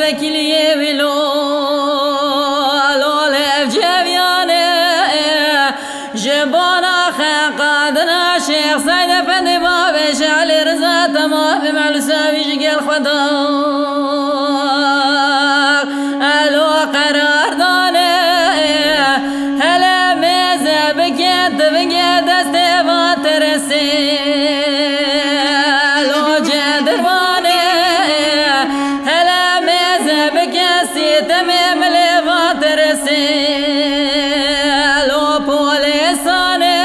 وكلي ولو لولف جبيانه جبانا قادنا شيخ سيد افندي باب شعلي رزا تمام مع الساوي جيل خدا الو قرار دانه هلا ميزه بكيت بقي دستي باترسي الو جدروانه هلا ميزه بكيسي تمام لي باترسي الو بوليسانه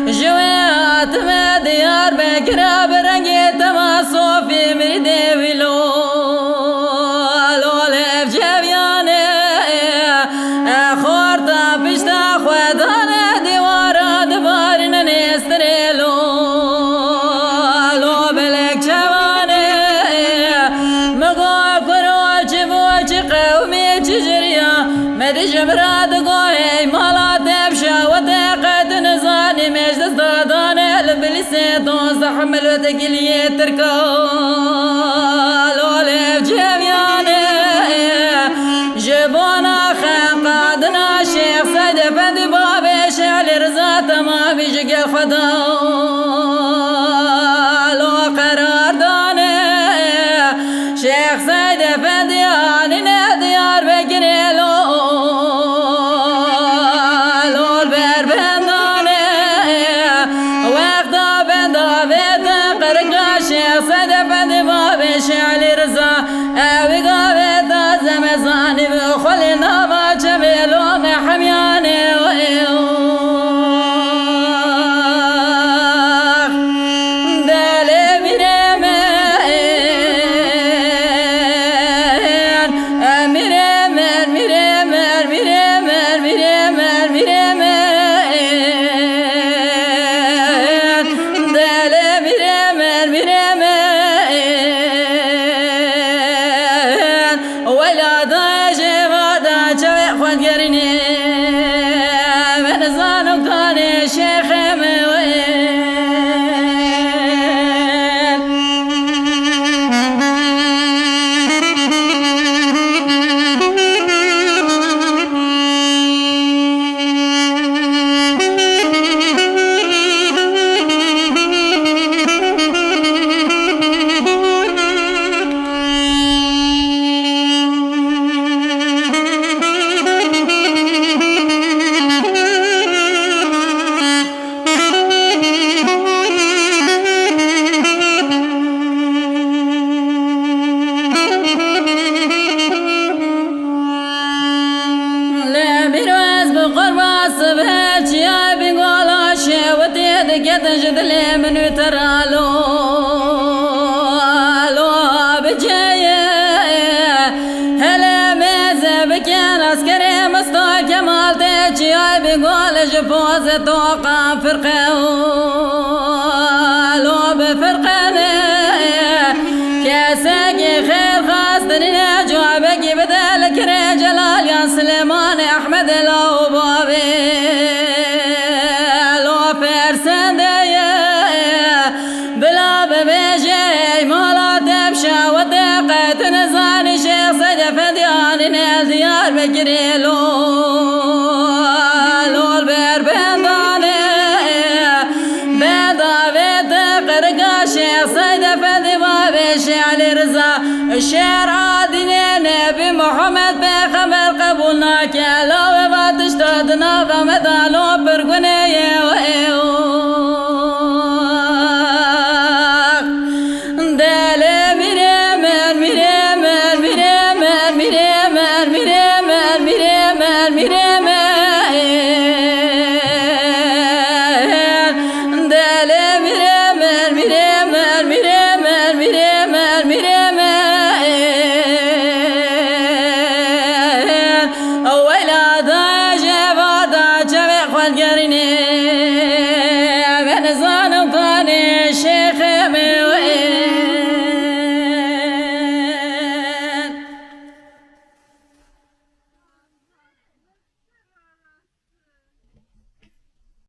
جويات مديار بكرا برنجي تماسو في مريدي ولو لولف جبيانه خورتا بشتا خودانه ديوارا دبارنا نستريلو لو بلك جوانه مقو كروج بوج قومي تجريا مدي جبراد قوي مالا تبشا وتقد نزاني مجلس دادانه لبلسيتو زحمل وتقليه تركا لولف جبيانه جبونا قادنا شيخ سيد افندي بابي شعلي رزا تمام بيجي الخدا لو قرار دانه شيخ سيد افندي اني ديار بكري لو البربندانه وقت بندا بيت قرقا شيخ سيد افندي بابي شعلي رزا اوي قابت زمزاني بخلنا ما جبلو محمياني تجد لي من ترالو لو بجايه هلا ميزه بكين عسكري مستوى كمال تجي بيقول جبوز توقع فرقه لو بفرقه كاساقي خير خاصتني جوابك بدلك رجلال يا سليمان احمد لو بابي بيجي مولا تبشا وثقت نزاني شيخ سيد افندي اني ديار بكري لو البربنداني بيضا بيت قرقا شيخ سيد افندي بابي شعلي رزا الشعر عادني نبي محمد بخبر قبولنا كلو باتشتادنا فمدى